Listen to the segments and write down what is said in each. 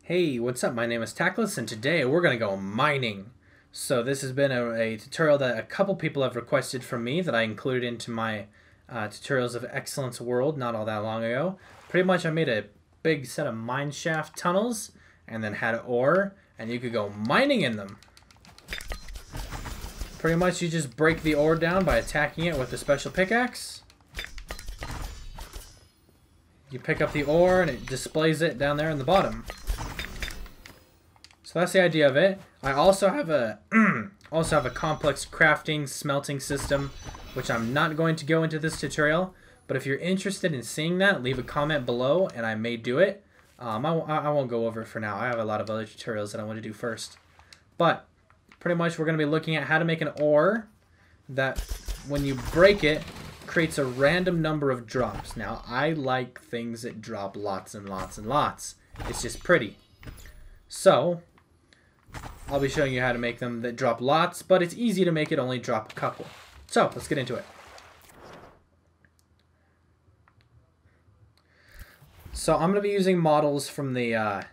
Hey, what's up? My name is Tackless, and today we're going to go mining. So this has been a tutorial that a couple people have requested from me that I included into my Tutorials of Excellence World not all that long ago. Pretty much I made a big set of mine shaft tunnels and then had ore, and you could go mining in them. Pretty much you just break the ore down by attacking it with a special pickaxe. You pick up the ore and it displays it down there in the bottom. So that's the idea of it. I also have a complex crafting smelting system, which I'm not going to go into this tutorial. But if you're interested in seeing that, leave a comment below, and I may do it. I won't go over it for now. I have a lot of other tutorials that I want to do first. But pretty much we're going to be looking at how to make an ore that, when you break it, creates a random number of drops. Now, I like things that drop lots and lots and lots. It's just pretty. So I'll be showing you how to make them that drop lots, but it's easy to make it only drop a couple. So let's get into it. So I'm going to be using models from the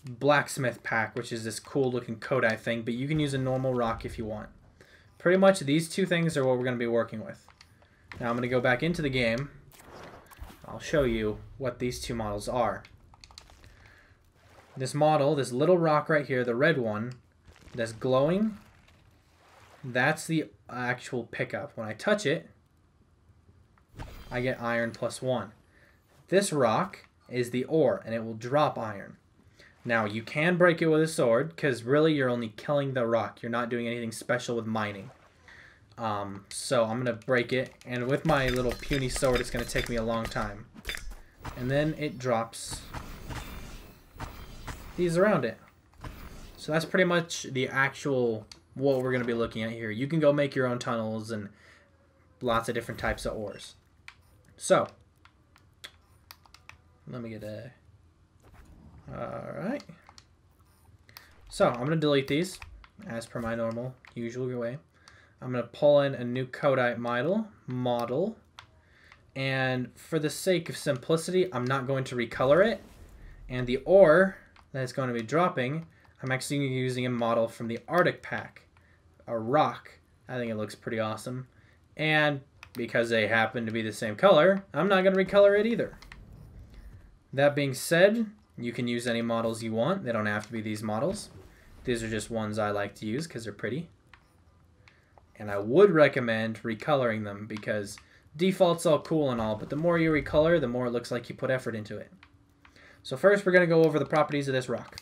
blacksmith pack, which is this cool looking Kodai thing, but you can use a normal rock if you want. Pretty much these two things are what we're going to be working with. Now I'm going to go back into the game. I'll show you what these two models are. This model, this little rock right here, the red one, that's glowing, that's the actual pickup. When I touch it, I get iron +1. This rock is the ore, and it will drop iron. Now, you can break it with a sword, because really you're only killing the rock. You're not doing anything special with mining. So I'm going to break it, and with my little puny sword, it's going to take me a long time. And then it drops these around it. So that's pretty much the actual what we're going to be looking at here. You can go make your own tunnels and lots of different types of ores. So let me get a alright. So I'm going to delete these as per my normal usual way. I'm going to pull in a new Kodai model, and for the sake of simplicity, I'm not going to recolor it. And the ore that it's going to be dropping, I'm actually using a model from the Arctic pack, a rock. I think it looks pretty awesome, and because they happen to be the same color, I'm not going to recolor it either. That being said, you can use any models you want. They don't have to be these models. These are just ones I like to use because they're pretty. And I would recommend recoloring them because default's all cool and all, but the more you recolor, the more it looks like you put effort into it. So first we're going to go over the properties of this rock.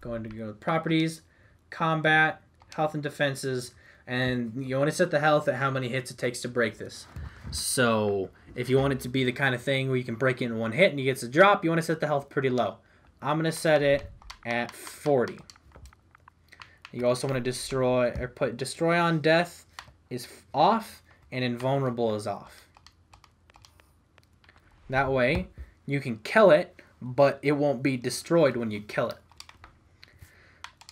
Going to go to properties, combat, health and defenses, and you want to set the health at how many hits it takes to break this. So if you want it to be the kind of thing where you can break it in one hit and you get a drop, you want to set the health pretty low. I'm going to set it at 40. You also want to destroy, or put destroy on death is off and invulnerable is off. That way you can kill it, but it won't be destroyed when you kill it.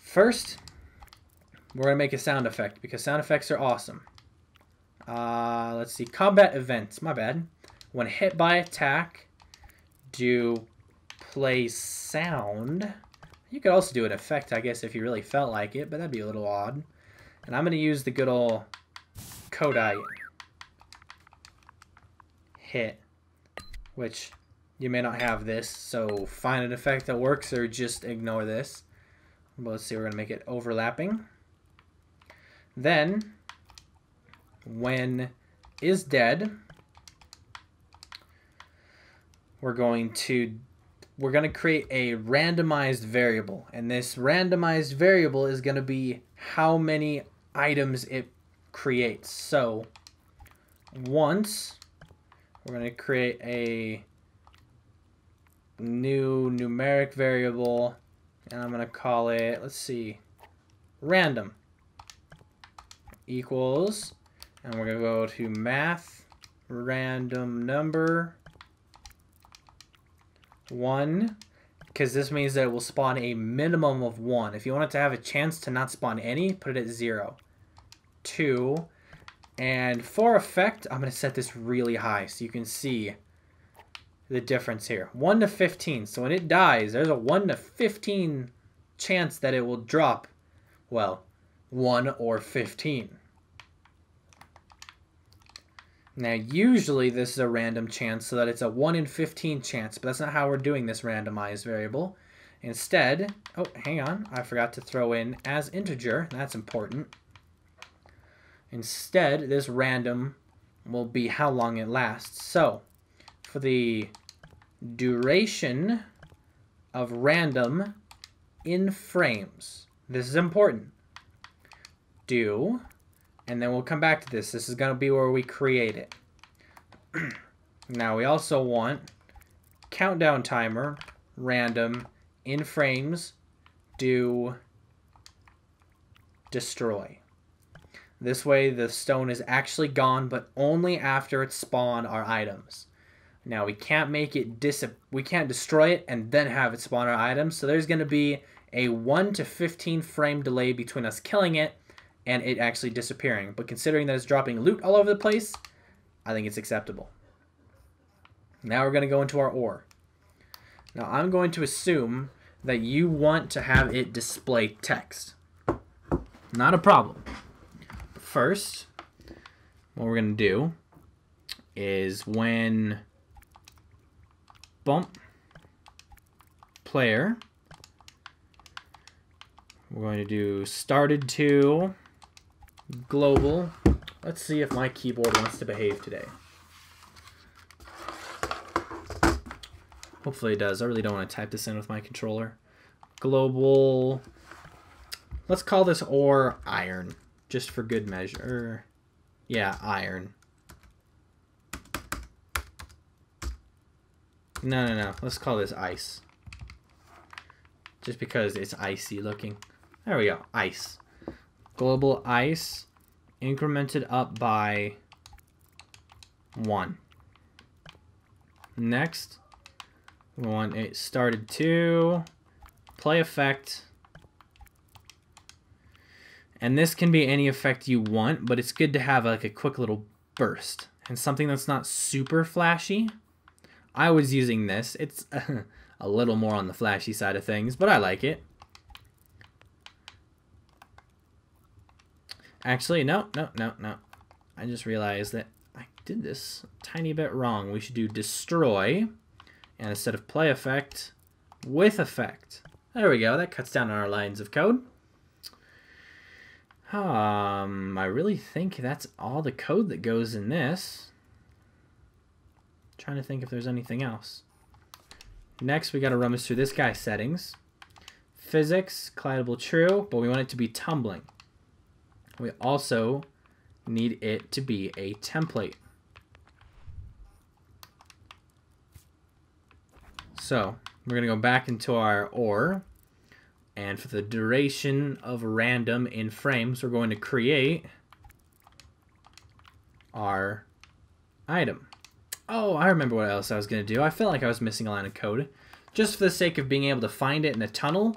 First, we're going to make a sound effect because sound effects are awesome. Let's see, combat events, my bad. When hit by attack, do play sound. You could also do an effect, I guess, if you really felt like it, but that'd be a little odd. And I'm going to use the good old Kodai hit, which you may not have this, so find an effect that works or just ignore this. But let's see, we're going to make it overlapping. Then, when is dead, we're going to create a randomized variable, and this randomized variable is going to be how many items it creates. So once we're going to create a new numeric variable, and I'm going to call it, let's see, random equals, and we're going to go to math random number 1, because this means that it will spawn a minimum of 1. If you want it to have a chance to not spawn any, put it at 0. 2, and for effect, I'm going to set this really high so you can see the difference here. 1 to 15. So when it dies, there's a 1 to 15 chance that it will drop, well, 1 or 15. Now, usually this is a random chance so that it's a 1 in 15 chance, but that's not how we're doing this randomized variable. Instead, oh, hang on, I forgot to throw in as integer. That's important. Instead, this random will be how long it lasts. So, for the duration of random in frames, this is important. Do, and then we'll come back to this. This is going to be where we create it. Now, we also want countdown timer, random, in frames, do, destroy. This way the stone is actually gone, but only after it spawned our items. Now we can't make it we can't destroy it and then have it spawn our items, so there's going to be a 1 to 15 frame delay between us killing it and it actually disappearing. But considering that it's dropping loot all over the place, I think it's acceptable. Now we're going to go into our ore. Now I'm going to assume that you want to have it display text. Not a problem. First, what we're going to do is when bump player, we're going to do started to global. Let's see if my keyboard wants to behave today. Hopefully it does. I really don't want to type this in with my controller. Global. Let's call this ore iron, just for good measure. Yeah, iron. No. Let's call this ice. Just because it's icy looking. There we go. Ice. Global ice incremented up by 1. Next, we want it started to play effect. And this can be any effect you want, but it's good to have like a quick little burst and something that's not super flashy. I was using this. It's a little more on the flashy side of things, but I like it. Actually, no. I just realized that I did this a tiny bit wrong. We should do destroy, and instead of play effect, with effect. There we go. That cuts down on our lines of code. I really think that's all the code that goes in this. Trying to think if there's anything else. Next, we got to rummage through this guy's settings. Physics, collidable true, but we want it to be tumbling. We also need it to be a template. So, we're going to go back into our ore. And for the duration of random in frames, we're going to create our item. Oh, I remember what else I was going to do. I felt like I was missing a line of code. Just for the sake of being able to find it in a tunnel,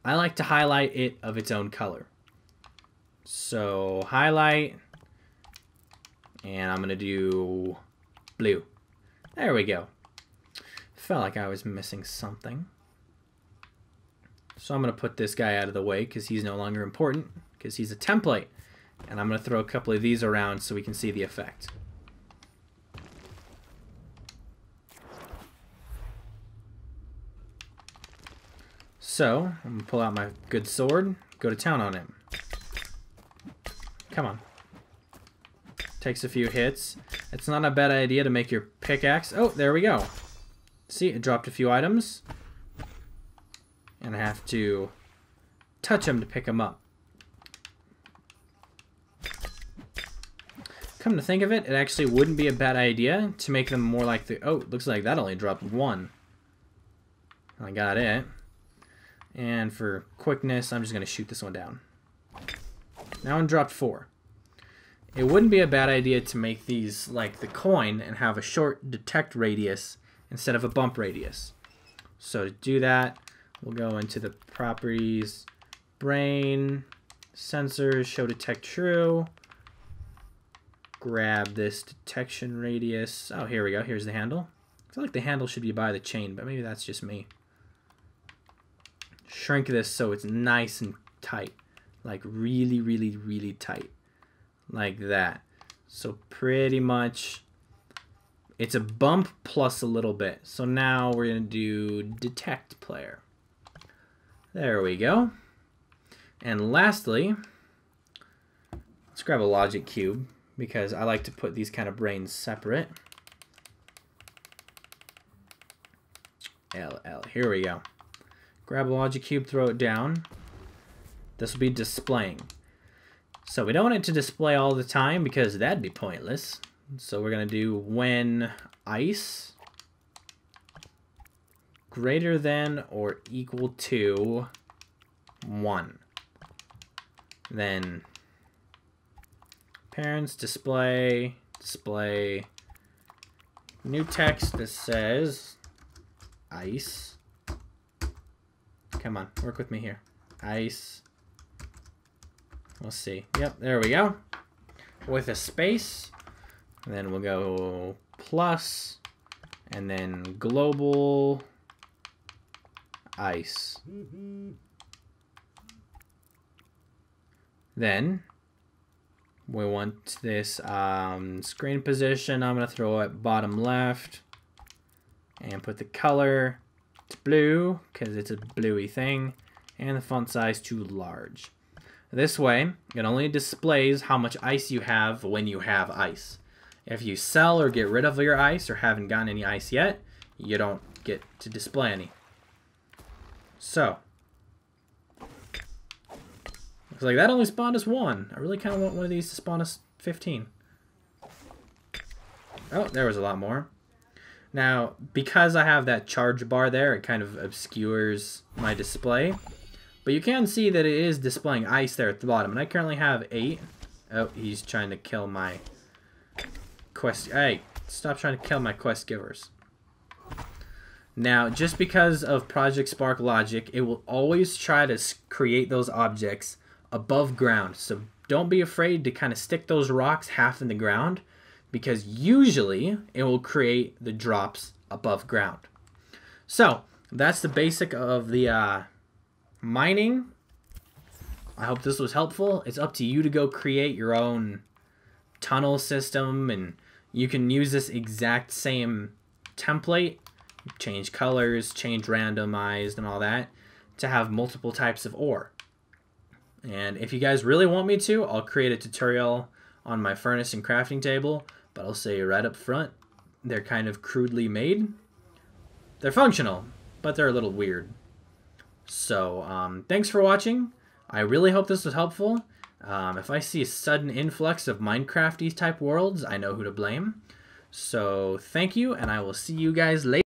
I like to highlight it of its own color. So, highlight, and I'm going to do blue. There we go. Felt like I was missing something. So I'm going to put this guy out of the way because he's no longer important, because he's a template. And I'm going to throw a couple of these around so we can see the effect. So, I'm going to pull out my good sword, go to town on him. Come on. Takes a few hits. It's not a bad idea to make your pickaxe. Oh, there we go. See, it dropped a few items. And I have to touch them to pick them up. Come to think of it, it actually wouldn't be a bad idea to make them more like the... Oh, it looks like that only dropped 1. I got it. And for quickness, I'm just going to shoot this one down. That one dropped 4. It wouldn't be a bad idea to make these like the coin and have a short detect radius instead of a bump radius. So to do that, we'll go into the properties, brain, sensors, show detect true. Grab this detection radius. Oh, here we go. Here's the handle. I feel like the handle should be by the chain, but maybe that's just me. Shrink this so it's nice and tight. Like really, really, really tight. Like that. So pretty much it's a bump plus a little bit. So now we're going to do detect player. There we go. And lastly, let's grab a logic cube because I like to put these kind of brains separate. LL. Here we go. Grab a logic cube, throw it down. This will be displaying. So we don't want it to display all the time because that'd be pointless. So we're going to do when ice greater than or equal to 1. Then parents display new text that says ice. Come on, work with me here. Ice. We'll see. Yep, there we go. With a space. And then we'll go plus. And then global ice. Then we want this screen position. I'm going to throw it bottom left. And put the color to blue because it's a bluey thing. And the font size to large. This way, it only displays how much ice you have when you have ice. If you sell or get rid of your ice or haven't gotten any ice yet, you don't get to display any. So, looks like that only spawned us 1. I really kind of want one of these to spawn us 15. Oh, there was a lot more. Now, because I have that charge bar there, it kind of obscures my display. But you can see that it is displaying ice there at the bottom. And I currently have 8. Oh, he's trying to kill my quest. Hey, stop trying to kill my quest givers. Now, just because of Project Spark logic, it will always try to create those objects above ground. So don't be afraid to kind of stick those rocks half in the ground, because usually it will create the drops above ground. So that's the basic of the mining. I hope this was helpful. It's up to you to go create your own tunnel system, and you can use this exact same template, change colors, change randomized and all that, to have multiple types of ore. And if you guys really want me to, I'll create a tutorial on my furnace and crafting table, but I'll say right up front, they're kind of crudely made. They're functional, but they're a little weird. So, thanks for watching. I really hope this was helpful. If I see a sudden influx of Minecraft-y type worlds, I know who to blame. So, thank you, and I will see you guys later.